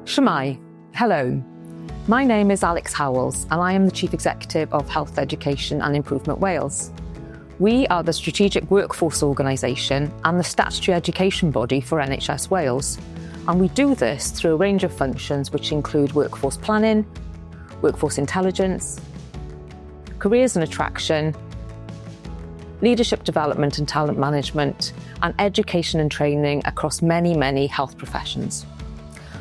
Shemai, hello. My name is Alex Howells and I am the Chief Executive of Health Education and Improvement Wales. We are the strategic workforce organisation and the statutory education body for NHS Wales. And we do this through a range of functions which include workforce planning, workforce intelligence, careers and attraction, leadership development and talent management, and education and training across many health professions.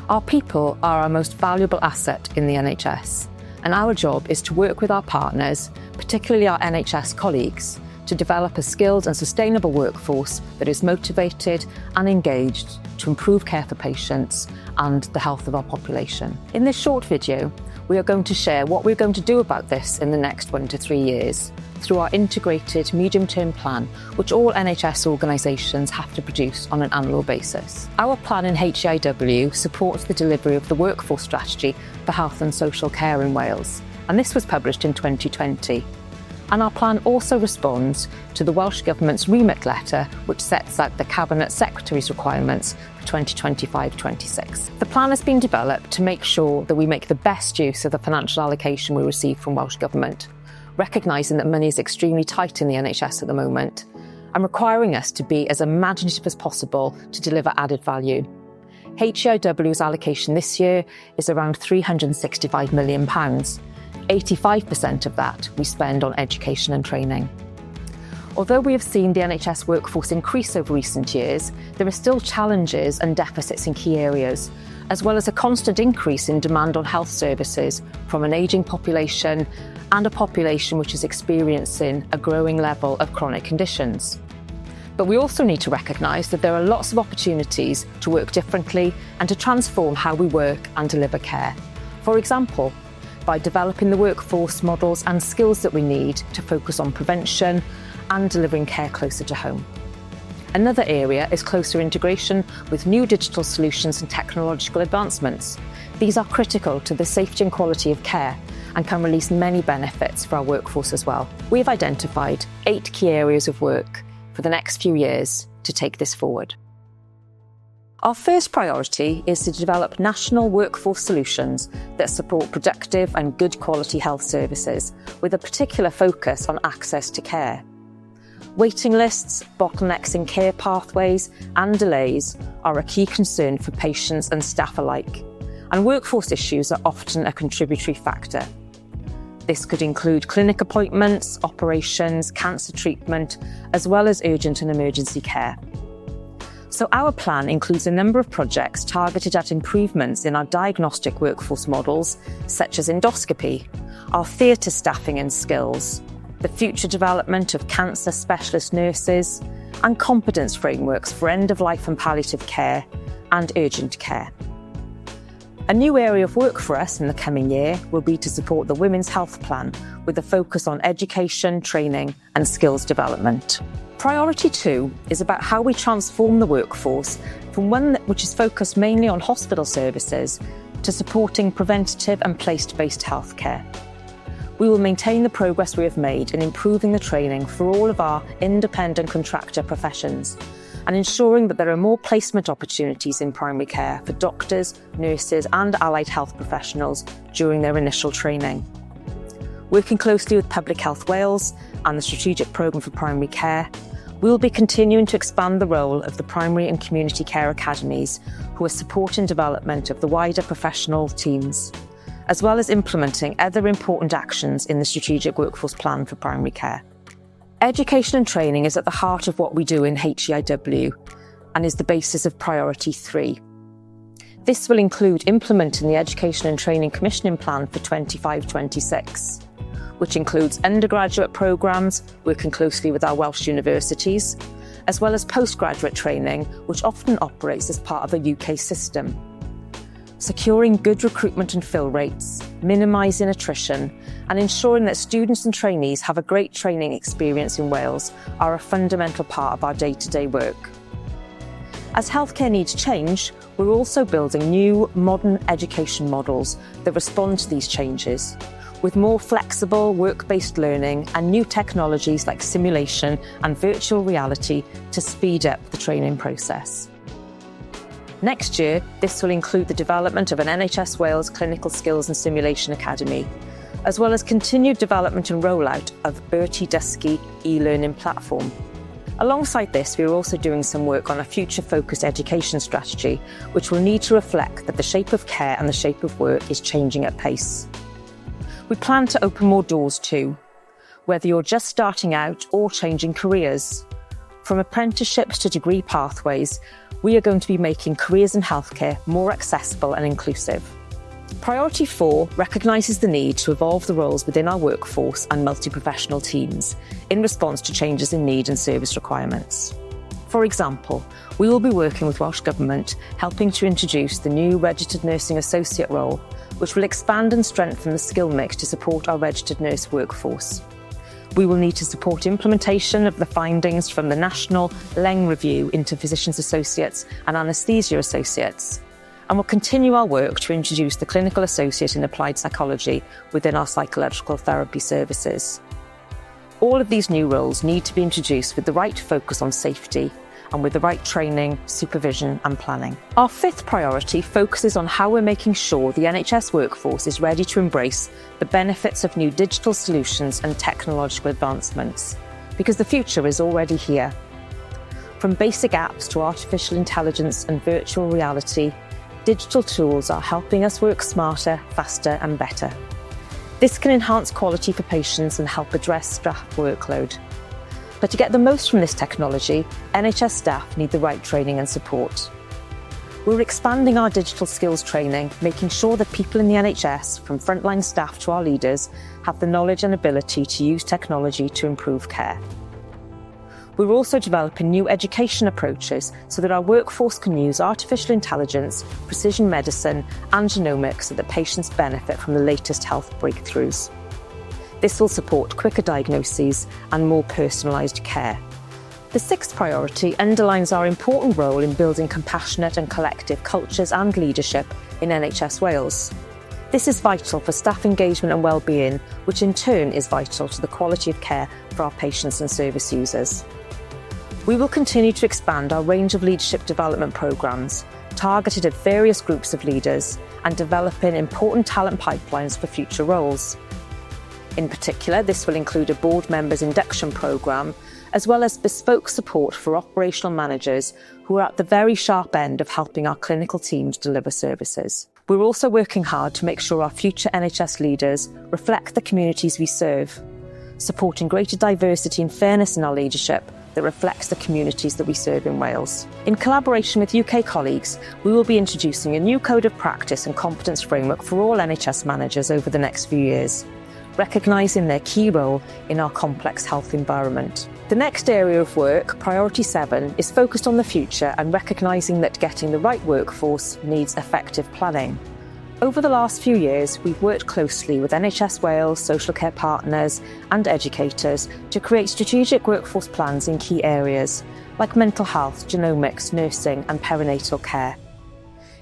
Our people are our most valuable asset in the NHS, and our job is to work with our partners, particularly our NHS colleagues, to develop a skilled and sustainable workforce that is motivated and engaged to improve care for patients and the health of our population. In this short video, we are going to share what we're going to do about this in the next 1 to 3 years through our integrated medium-term plan, which all NHS organisations have to produce on an annual basis. Our plan in HAW supports the delivery of the workforce strategy for health and social care in Wales, and this was published in 2020. And our plan also responds to the Welsh Government's remit letter, which sets out the Cabinet Secretary's requirements for 2025-26. The plan has been developed to make sure that we make the best use of the financial allocation we receive from Welsh Government, recognising that money is extremely tight in the NHS at the moment, and requiring us to be as imaginative as possible to deliver added value. HAW's allocation this year is around £365 million. 85% of that we spend on education and training. Although we have seen the NHS workforce increase over recent years, there are still challenges and deficits in key areas, as well as a constant increase in demand on health services from an ageing population and a population which is experiencing a growing level of chronic conditions. But we also need to recognise that there are lots of opportunities to work differently and to transform how we work and deliver care. For example, by developing the workforce models and skills that we need to focus on prevention and delivering care closer to home. Another area is closer integration with new digital solutions and technological advancements. These are critical to the safety and quality of care and can release many benefits for our workforce as well. We've identified 8 key areas of work for the next few years to take this forward. Our first priority is to develop national workforce solutions that support productive and good quality health services, with a particular focus on access to care. Waiting lists, bottlenecks in care pathways and delays are a key concern for patients and staff alike, and workforce issues are often a contributory factor. This could include clinic appointments, operations, cancer treatment, as well as urgent and emergency care. So our plan includes a number of projects targeted at improvements in our diagnostic workforce models, such as endoscopy, our theatre staffing and skills, the future development of cancer specialist nurses, and competence frameworks for end-of-life and palliative care and urgent care. A new area of work for us in the coming year will be to support the Women's Health Plan with a focus on education, training and skills development. Priority 2 is about how we transform the workforce from one which is focused mainly on hospital services to supporting preventative and place-based healthcare. We will maintain the progress we have made in improving the training for all of our independent contractor professions and ensuring that there are more placement opportunities in primary care for doctors, nurses and allied health professionals during their initial training. Working closely with Public Health Wales and the Strategic Programme for Primary Care, we will be continuing to expand the role of the primary and community care academies who are supporting development of the wider professional teams, as well as implementing other important actions in the Strategic Workforce Plan for Primary Care. Education and training is at the heart of what we do in HAW and is the basis of Priority 3. This will include implementing the Education and Training Commissioning Plan for 25-26, which includes undergraduate programmes working closely with our Welsh universities, as well as postgraduate training, which often operates as part of a UK system. Securing good recruitment and fill rates, minimising attrition, and ensuring that students and trainees have a great training experience in Wales are a fundamental part of our day-to-day work. As healthcare needs change, we're also building new, modern education models that respond to these changes, with more flexible, work-based learning and new technologies like simulation and virtual reality to speed up the training process. Next year, this will include the development of an NHS Wales Clinical Skills and Simulation Academy, as well as continued development and rollout of AaGIC Dysgu e-learning platform. Alongside this, we are also doing some work on a future-focused education strategy, which will need to reflect that the shape of care and the shape of work is changing at pace. We plan to open more doors too, whether you're just starting out or changing careers. From apprenticeships to degree pathways, we are going to be making careers in healthcare more accessible and inclusive. Priority 4 recognises the need to evolve the roles within our workforce and multi-professional teams in response to changes in need and service requirements. For example, we will be working with Welsh Government helping to introduce the new Registered Nursing Associate role, which will expand and strengthen the skill mix to support our registered nurse workforce. We will need to support implementation of the findings from the National Leng Review into Physicians Associates and Anaesthesia Associates, and we'll continue our work to introduce the Clinical Associate in Applied Psychology within our psychological therapy services. All of these new roles need to be introduced with the right focus on safety and with the right training, supervision and planning. Our 5th priority focuses on how we're making sure the NHS workforce is ready to embrace the benefits of new digital solutions and technological advancements, because the future is already here. From basic apps to artificial intelligence and virtual reality, digital tools are helping us work smarter, faster and better. This can enhance quality for patients and help address staff workload. But to get the most from this technology, NHS staff need the right training and support. We're expanding our digital skills training, making sure that people in the NHS, from frontline staff to our leaders, have the knowledge and ability to use technology to improve care. We're also developing new education approaches so that our workforce can use artificial intelligence, precision medicine and genomics so that patients benefit from the latest health breakthroughs. This will support quicker diagnoses and more personalised care. The 6th priority underlines our important role in building compassionate and collective cultures and leadership in NHS Wales. This is vital for staff engagement and well-being, which in turn is vital to the quality of care for our patients and service users. We will continue to expand our range of leadership development programmes, targeted at various groups of leaders, and developing important talent pipelines for future roles. In particular, this will include a board members induction programme, as well as bespoke support for operational managers who are at the very sharp end of helping our clinical teams deliver services. We're also working hard to make sure our future NHS leaders reflect the communities we serve, supporting greater diversity and fairness in our leadership that reflects the communities that we serve in Wales. In collaboration with UK colleagues, we will be introducing a new code of practice and competence framework for all NHS managers over the next few years, recognising their key role in our complex health environment. The next area of work, Priority 7, is focused on the future and recognising that getting the right workforce needs effective planning. Over the last few years, we've worked closely with NHS Wales, social care partners and educators to create strategic workforce plans in key areas, like mental health, genomics, nursing and perinatal care.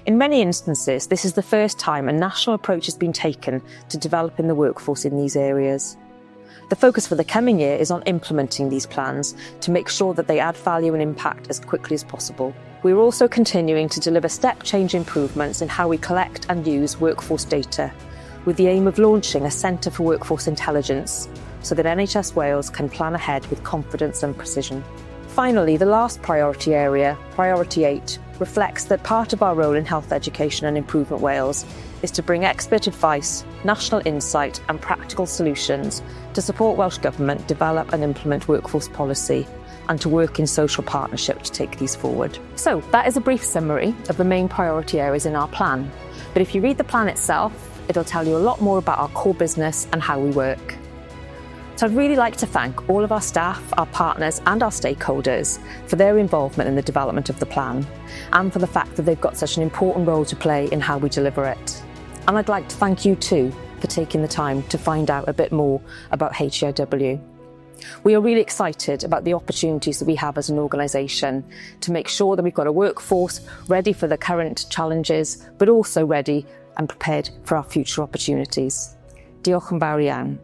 In many instances, this is the first time a national approach has been taken to developing the workforce in these areas. The focus for the coming year is on implementing these plans to make sure that they add value and impact as quickly as possible. We're also continuing to deliver step-change improvements in how we collect and use workforce data, with the aim of launching a Centre for Workforce Intelligence so that NHS Wales can plan ahead with confidence and precision. Finally, the last priority area, Priority 8, reflects that part of our role in health education and improvement Wales is to bring expert advice, national insight and practical solutions to support Welsh Government develop and implement workforce policy and to work in social partnership to take these forward. So that is a brief summary of the main priority areas in our plan. But if you read the plan itself, it'll tell you a lot more about our core business and how we work. So I'd really like to thank all of our staff, our partners and our stakeholders for their involvement in the development of the plan and for the fact that they've got such an important role to play in how we deliver it. And I'd like to thank you too for taking the time to find out a bit more about HEIW. We are really excited about the opportunities that we have as an organisation to make sure that we've got a workforce ready for the current challenges, but also ready and prepared for our future opportunities. Diolch yn fawr iawn.